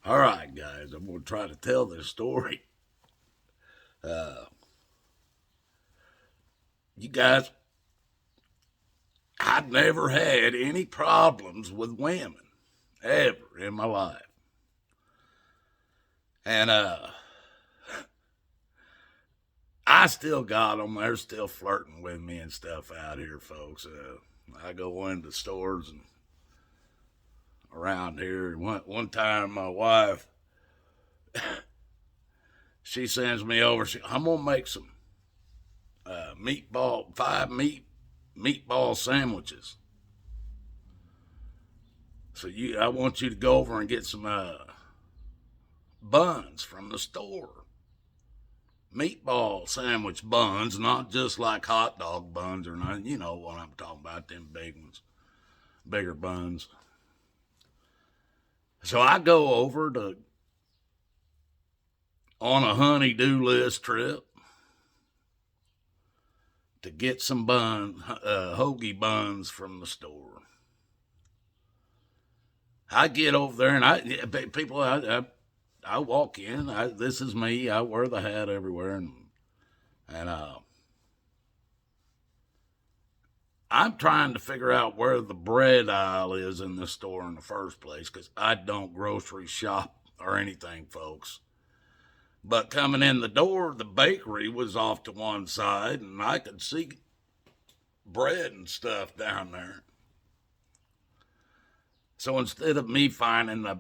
All right, guys, I'm going to try to tell this story. Uh, you guys, I've never had any problems with women ever in my life. And I still got them. They're still flirting with me and stuff out here, folks. I go into stores and around here. One time, my wife, she sends me over. I'm going to make some meatball sandwiches. So I want you to go over and get some buns from the store. Meatball sandwich buns, not just like hot dog buns or nothing. You know what I'm talking about, them big ones, bigger buns. So I go over to on a honey-do list trip to get some hoagie buns from the store. I get over there and I walk in. This is me. I wear the hat everywhere, and I'm trying to figure out where the bread aisle is in the store in the first place because I don't grocery shop or anything, folks. But coming in the door, the bakery was off to one side, and I could see bread and stuff down there. So instead of me finding the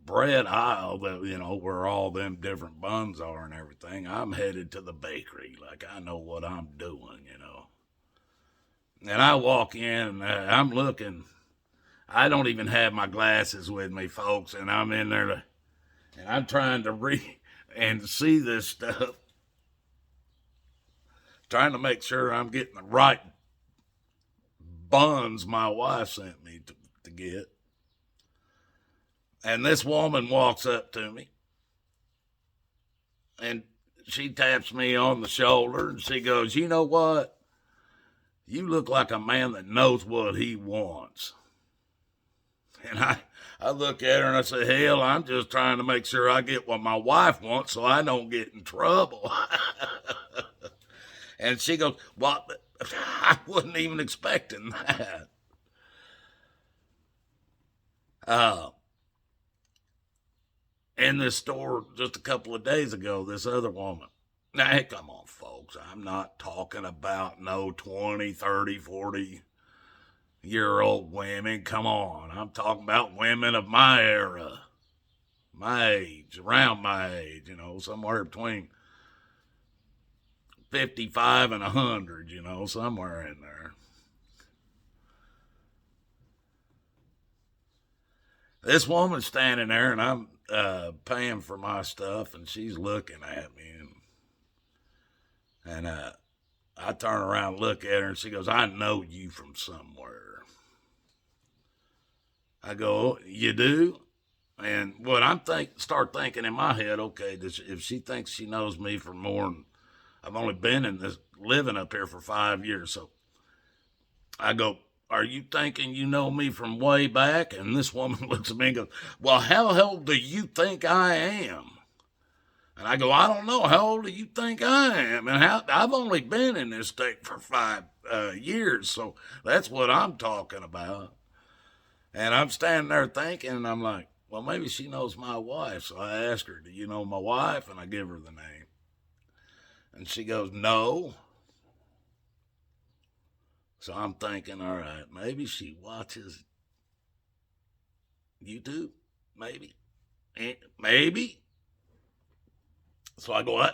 bread aisle that, where all them different buns are and everything, I'm headed to the bakery like I know what I'm doing. And I walk in, and I'm looking. I don't even have my glasses with me, folks, and I'm in there, and I'm trying to read and see this stuff, trying to make sure I'm getting the right buns my wife sent me to get. And this woman walks up to me and she taps me on the shoulder and she goes, "You know what? You look like a man that knows what he wants." And I look at her and I say, "Hell, I'm just trying to make sure I get what my wife wants so I don't get in trouble." And she goes, "What? I wasn't even expecting that." In this store just a couple of days ago, this other woman. Now, hey, come on, folks. I'm not talking about no 20, 30, 40-year-old women. Come on. I'm talking about women of my era, my age, around my age, somewhere between 55 and 100, somewhere in there. This woman's standing there, and I'm paying for my stuff, and she's looking at me, and I turn around and look at her, and she goes, "I know you from somewhere." I go, "You do?" And what start thinking in my head, okay, if she thinks she knows me for more than I've only been in this living up here for 5 years, so I go, "Are you thinking you know me from way back?" And this woman looks at me and goes, "Well, how old do you think I am?" And I go, "I don't know. How old do you think I am?" And I've only been in this state for 5 years, so that's what I'm talking about. And I'm standing there thinking, and I'm like, well, maybe she knows my wife. So I ask her, "Do you know my wife?" And I give her the name. And she goes, "No." So I'm thinking, all right, maybe she watches YouTube. Maybe. Maybe. So I go,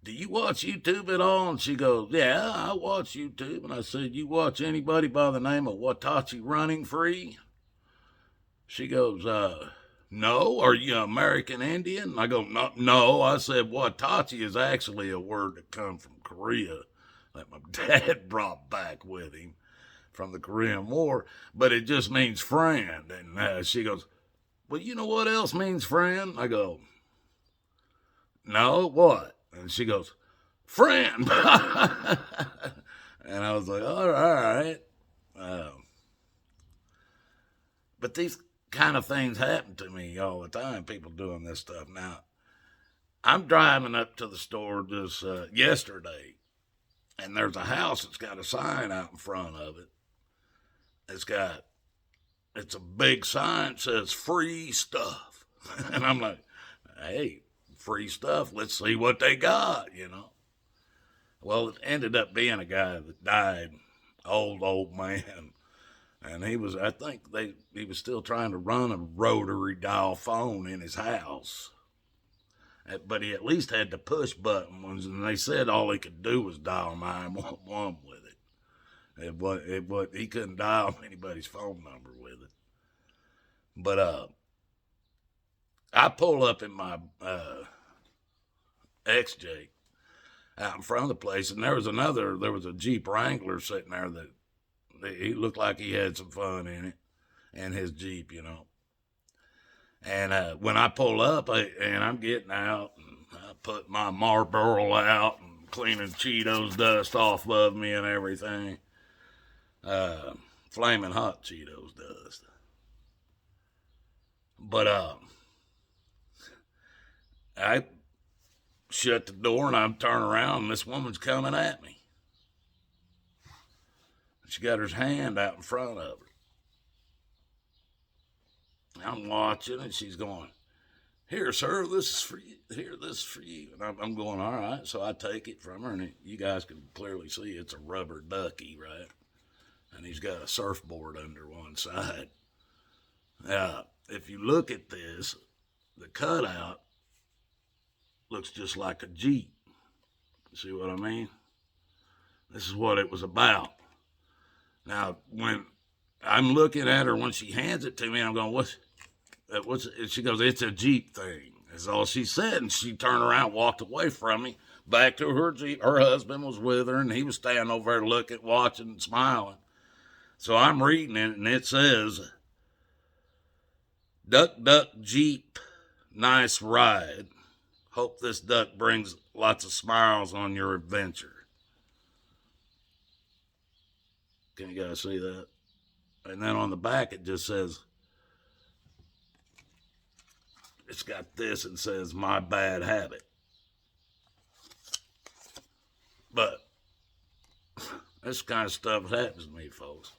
"Do you watch YouTube at all?" And she goes, "Yeah, I watch YouTube." And I said, "You watch anybody by the name of Watachi Running Free?" She goes, "No. Are you American Indian?" And I go, "No, no." I said, "Watachi is actually a word that comes from Korea that my dad brought back with him from the Korean War, but it just means friend." And she goes, "Well, you know what else means friend?" I go, "No, what?" And she goes, "Friend." And I was like, all right. But these kind of things happen to me all the time, people doing this stuff. Now, I'm driving up to the store just yesterday, and there's a house that's got a sign out in front of it. It's a big sign that says free stuff. And I'm like, hey, free stuff, let's see what they got, you know. Well, it ended up being a guy that died, old man. And he was still trying to run a rotary dial phone in his house. But he at least had the push button ones, and they said all he could do was dial 911 with it. He couldn't dial anybody's phone number with it. But I pull up in my XJ out in front of the place, and there was a Jeep Wrangler sitting there that he looked like he had some fun in it, and his Jeep, you know. And when I pull up, I'm getting out, and I put my Marlboro out and cleaning Cheetos dust off of me and everything. Flaming hot Cheetos dust. But I shut the door and I'm turning around and this woman's coming at me. She got her hand out in front of her. I'm watching and she's going, "Here, sir, this is for you. Here, this is for you." And I'm going, all right. So I take it from her, and you guys can clearly see it's a rubber ducky, right? And he's got a surfboard under one side. If you look at this, the cutout looks just like a Jeep. See what I mean? This is what it was about. Now, when I'm looking at her, when she hands it to me, I'm going, what's she goes, "It's a Jeep thing." That's all she said. And she turned around, walked away from me, back to her Jeep. Her husband was with her, and he was standing over there looking, watching, and smiling. So I'm reading it, and it says, "Duck, duck, Jeep, nice ride. Hope this duck brings lots of smiles on your adventure." Can you guys see that? And then on the back, it just says, it's got this and says, "My bad habit." But this kind of stuff happens to me, folks.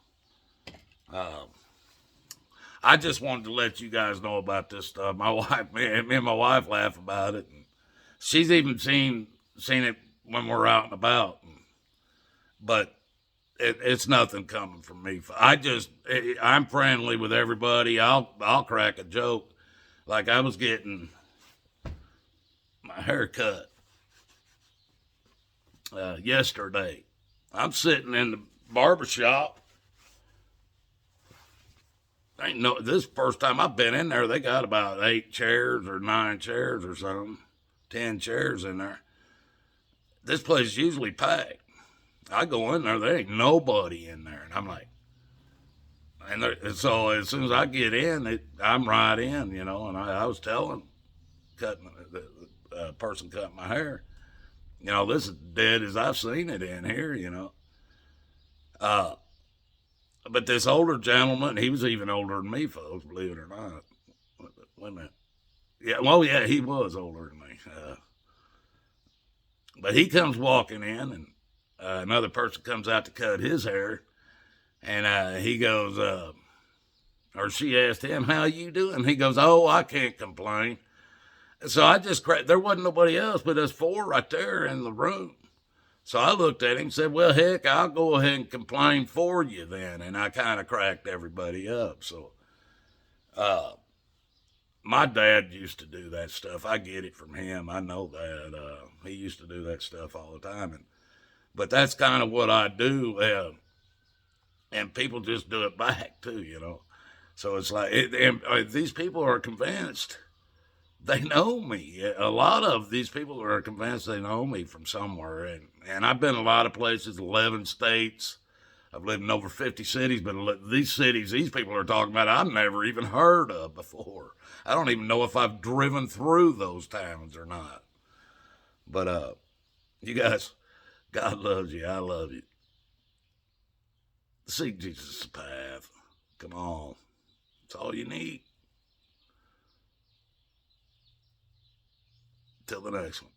I just wanted to let you guys know about this stuff. My wife, me and my wife laugh about it. And she's even seen it when we're out and about. But it's nothing coming from me. I'm friendly with everybody. I'll crack a joke. Like I was getting my hair cut yesterday. I'm sitting in the barbershop. This is the first time I've been in there. They got about 8 chairs or 9 chairs or something, 10 chairs in there. This place is usually packed. I go in there ain't nobody in there. And I'm like, and so as soon as I get in, I'm right in, you know. And I was telling the person cutting my hair, you know, this is dead as I've seen it in here, you know. But this older gentleman, he was even older than me, folks, believe it or not. Wait a minute. Yeah, well, yeah, he was older than me. But he comes walking in, and another person comes out to cut his hair, and he goes, or she asked him, "How you doing?" He goes, "Oh, I can't complain." So I just there wasn't nobody else but us 4 right there in the room. So I looked at him and said, "Well, heck, I'll go ahead and complain for you then." And I kind of cracked everybody up. So my dad used to do that stuff. I get it from him. I know that. He used to do that stuff all the time. But that's kind of what I do. And people just do it back too, you know. So it's like, these people are convinced they know me. A lot of these people are convinced they know me from somewhere. And I've been a lot of places, 11 states. I've lived in over 50 cities, but these cities these people are talking about, I've never even heard of before. I don't even know if I've driven through those towns or not. But you guys, God loves you. I love you. Seek Jesus' path. Come on. It's all you need. Till the next one.